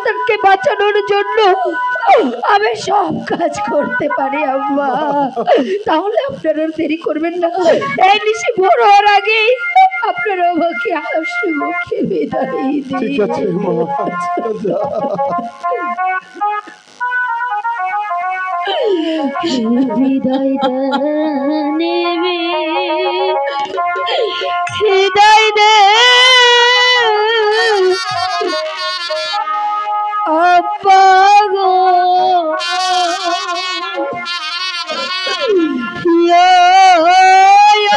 সন্তানকে বাঁচানোর জন্য আমি সব কাজ করতে পারি আম্মা। তাহলে আপনারা দেরি করবেন না, এই নিশি ভোর হওয়ার আগে আপনারা আমাকে হাসি মুখে বিদায় দিন। ঠিক আছে মা, বিদায় নেবে, বিদায় দে আব্বা গো,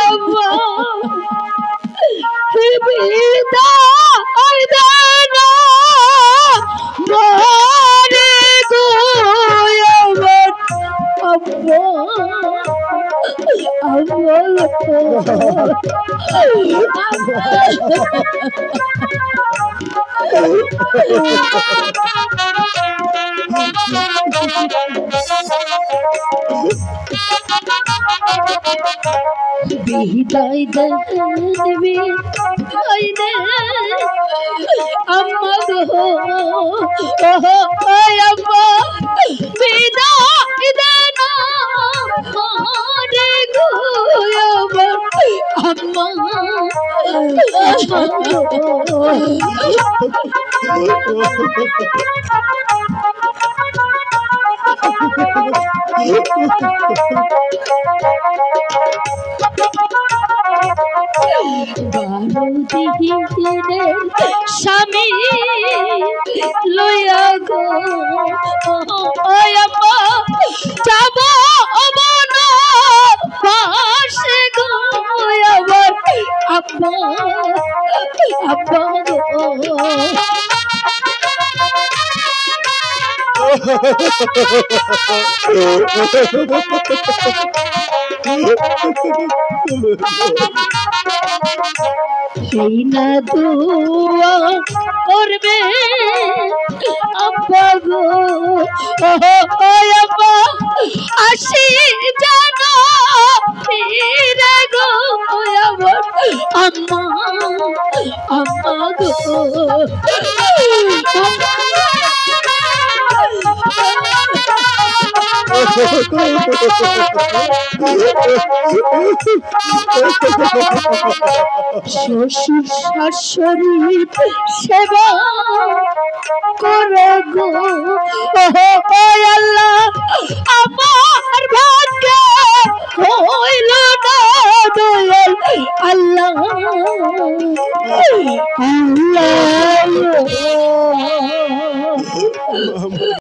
আব্বা বিদায় দে না মরে গো আমার আব্বা, আব্বা বিদায় দে, বিদায় দে আম্মা গো, আম্মা বিদায় দে না মরে গো আমার আম্মা, স্বামী লইয়া গো আম্মা যাব পাশে গো আমার আব্বা, আব্বা গো সেই না দুয়া করবে আব্বা গো, আব্বা আসি জানো ফিরে গো আমার আম্মা, আম্মা গো শ্বশুর শাশুড়ির সেবা করে গো আল্লাহ, আমার ভাগ্যে হইল না দয়াল আল্লাহ, আল্লাহ।